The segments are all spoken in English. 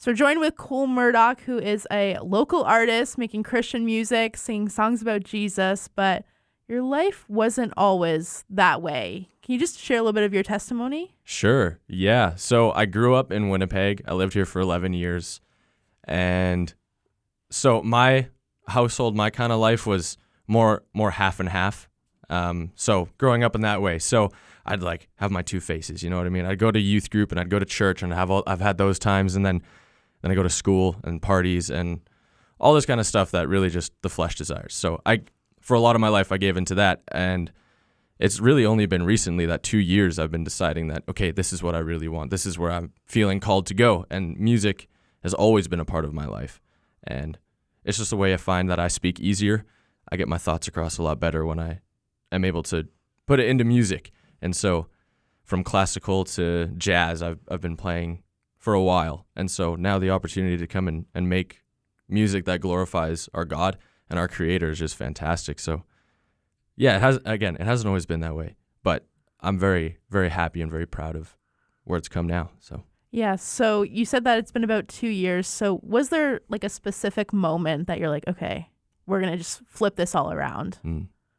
So we're joined with Cole Murdock, who is a local artist making Christian music, singing songs about Jesus, but your life wasn't always that way. Can you just share a little bit of your testimony? Sure. Yeah. So I grew up in Winnipeg. I lived here for 11 years. And so my household, my kind of life was more half and half. So growing up in that way. So I'd like have my two faces, you know what I mean? I'd go to youth group and I'd go to church and I've had those times, and then I go to school and parties and all this kind of stuff that really just the flesh desires. So for a lot of my life, I gave into that. And it's really only been recently that 2 years I've been deciding that, okay, this is what I really want. This is where I'm feeling called to go. And music has always been a part of my life. And it's just a way I find that I speak easier. I get my thoughts across a lot better when I am able to put it into music. And so from classical to jazz, I've been playing for a while. And so now the opportunity to come and make music that glorifies our God and our Creator is just fantastic. So yeah, it hasn't always been that way, but I'm very, very happy and very proud of where it's come now. So yeah, so you said that it's been about 2 years. So was there like a specific moment that you're like, okay, we're going to just flip this all around?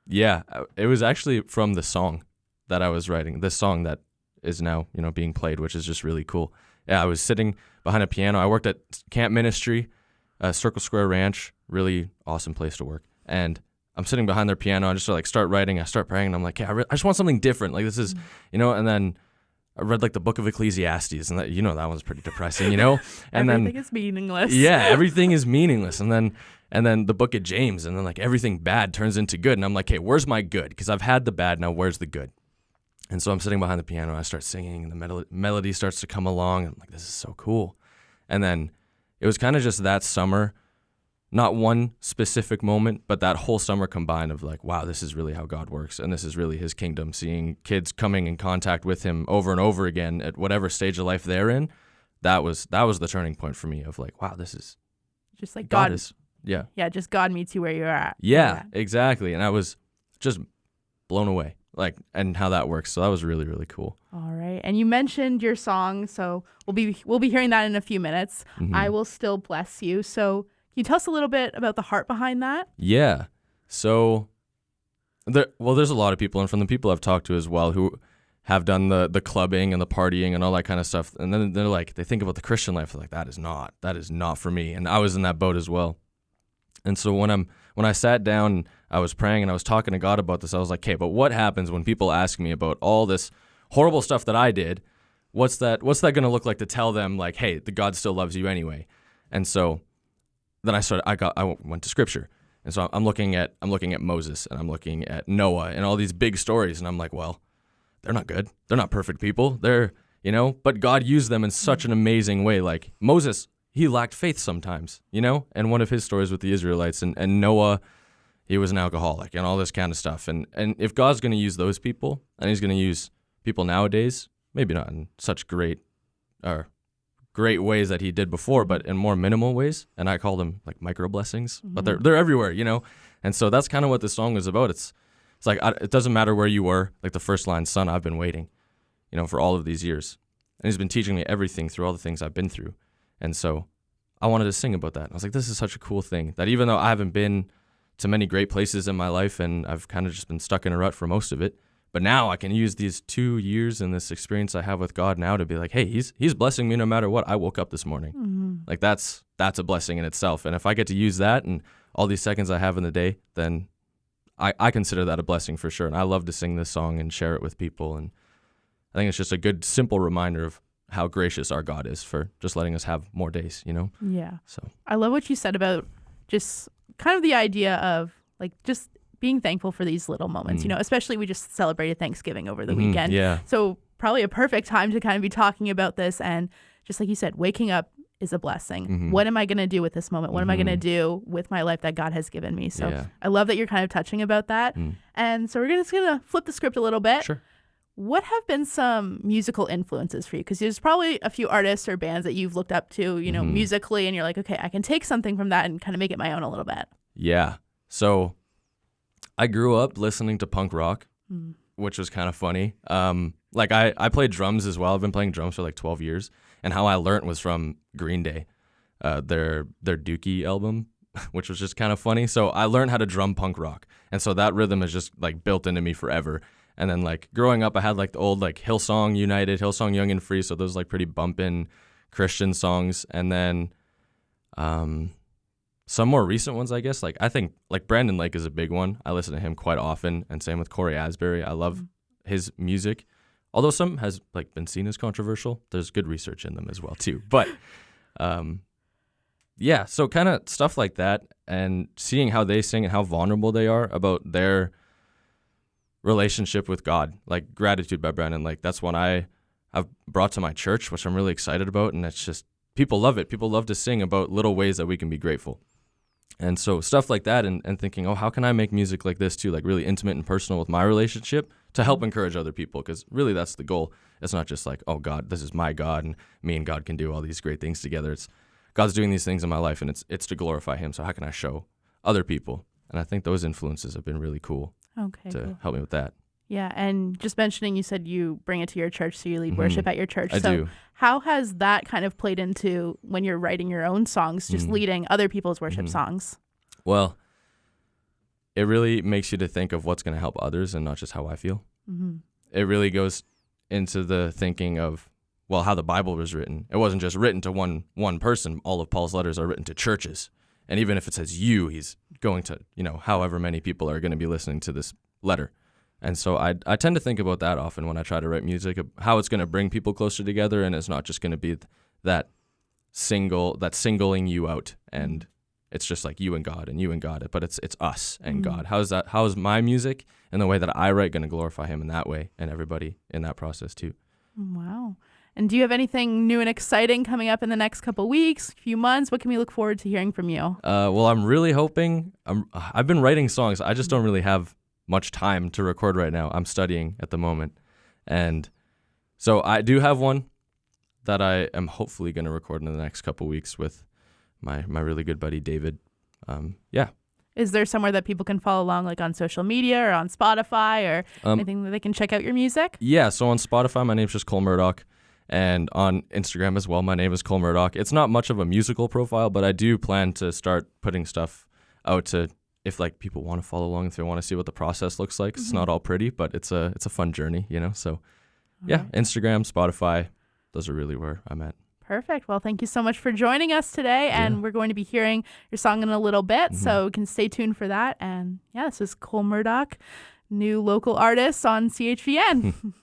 Yeah, it was actually from the song that I was writing, this song that is now, being played, which is just really cool. Yeah, I was sitting behind a piano. I worked at Camp Ministry, Circle Square Ranch, really awesome place to work. And I'm sitting behind their piano. I just start writing. I start praying, and I'm like, I just want something different. Like this is, and then I read like the book of Ecclesiastes, and that one's pretty depressing, And everything is meaninless. Yeah, everything is meaningless. And then the book of James, and then like everything bad turns into good. And I'm like, hey, where's my good? Because I've had the bad, now where's the good? And so I'm sitting behind the piano, and I start singing, and the melody starts to come along, and I'm like, this is so cool. And then it was kind of just that summer, not one specific moment, but that whole summer combined of like, wow, this is really how God works, and this is really his kingdom, seeing kids coming in contact with him over and over again at whatever stage of life they're in. That was the turning point for me of like, wow, this is just like God is. Yeah. Yeah, just God meets you where you're at. Yeah, exactly. And I was just blown away, and how that works. So that was really, really cool. All right. And you mentioned your song, so we'll be hearing that in a few minutes. Mm-hmm. I Will Still Bless You. So can you tell us a little bit about the heart behind that? Yeah. So there's a lot of people, and from the people I've talked to as well, who have done the clubbing and the partying and all that kind of stuff. And then they're like, they think about the Christian life. They're like, that is not for me. And I was in that boat as well. And so when I sat down, I was praying and I was talking to God about this. I was like, okay, but what happens when people ask me about all this horrible stuff that I did? What's that going to look like to tell them like, hey, the God still loves you anyway? And so then I went to Scripture, and so I'm looking at Moses, and I'm looking at Noah and all these big stories, and I'm like, well, they're not good. They're not perfect people. They're but God used them in such an amazing way. Like Moses, he lacked faith sometimes, and one of his stories with the Israelites, and Noah, he was an alcoholic and all this kind of stuff. And if God's going to use those people, and he's going to use people nowadays, maybe not in such great ways that he did before, but in more minimal ways, and I call them like micro blessings, but they're everywhere, And so that's kind of what this song is about. It's like, it doesn't matter where you were, like the first line, son, I've been waiting, for all of these years. And he's been teaching me everything through all the things I've been through. And so I wanted to sing about that. I was like, this is such a cool thing that even though I haven't been to many great places in my life, and I've kind of just been stuck in a rut for most of it, but now I can use these 2 years and this experience I have with God now to be like, hey, he's blessing me no matter what. I woke up this morning. Mm-hmm. Like that's a blessing in itself. And if I get to use that and all these seconds I have in the day, then I consider that a blessing for sure. And I love to sing this song and share it with people. And I think it's just a good, simple reminder of how gracious our God is for just letting us have more days, Yeah. So I love what you said about just kind of the idea of like just being thankful for these little moments, especially we just celebrated Thanksgiving over the weekend. Yeah. So probably a perfect time to kind of be talking about this. And just like you said, waking up is a blessing. Mm-hmm. What am I going to do with this moment? What am I going to do with my life that God has given me? So I love that you're kind of touching about that. And so we're just going to flip the script a little bit. Sure. What have been some musical influences for you? Because there's probably a few artists or bands that you've looked up to, musically, and you're like, okay, I can take something from that and kind of make it my own a little bit. Yeah. So I grew up listening to punk rock, which was kind of funny. I played drums as well. I've been playing drums for like 12 years. And how I learned was from Green Day. their Dookie album, which was just kind of funny. So I learned how to drum punk rock, and so that rhythm is just like built into me forever. And then like growing up, I had like the old like Hillsong United, Hillsong Young and Free, so those like pretty bumpin' Christian songs. And then some more recent ones, I guess. Like I think like Brandon Lake is a big one. I listen to him quite often, and same with Corey Asbury. I love his music, although some has like been seen as controversial. There's good research in them as well too. But yeah, so kind of stuff like that, and seeing how they sing and how vulnerable they are about their relationship with God, like Gratitude by Brandon Lake. That's one I've brought to my church, which I'm really excited about, and it's just people love it. People love to sing about little ways that we can be grateful. And so stuff like that, and thinking, oh, how can I make music like this too, like really intimate and personal with my relationship to help encourage other people? Because really that's the goal. It's not just like, oh, God, this is my God, and me and God can do all these great things together. It's God's doing these things in my life, and it's to glorify him. So how can I show other people? And I think those influences have been really cool to help me with that. Yeah, and just mentioning, you said you bring it to your church, so you lead worship at your church. I do. How has that kind of played into when you're writing your own songs, just leading other people's worship songs? Well, it really makes you to think of what's going to help others and not just how I feel. It really goes into the thinking of, well, how the Bible was written. It wasn't just written to one person. All of Paul's letters are written to churches. And even if it says you, he's going to, however many people are going to be listening to this letter. And so I tend to think about that often when I try to write music, how it's going to bring people closer together, and it's not just going to be that singling you out, and it's just like you and God, but it's us and God. How is my music and the way that I write going to glorify him in that way, and everybody in that process too? Wow. And do you have anything new and exciting coming up in the next couple weeks, few months? What can we look forward to hearing from you? Well, I'm really hoping, I've been writing songs. I just don't really have much time to record right now. I'm studying at the moment. And so I do have one that I am hopefully going to record in the next couple weeks with my really good buddy, David. Yeah. Is there somewhere that people can follow along, like on social media or on Spotify, or anything that they can check out your music? Yeah. So on Spotify, my name's just Cole Murdock. And on Instagram as well, my name is Cole Murdock. It's not much of a musical profile, but I do plan to start putting stuff out to, if like people want to follow along, if they want to see what the process looks like. It's not all pretty, but it's a fun journey, So yeah, right. Instagram, Spotify, those are really where I'm at. Perfect. Well, thank you so much for joining us today. And we're going to be hearing your song in a little bit, so you can stay tuned for that. And yeah, this is Cole Murdock, new local artist on CHVN.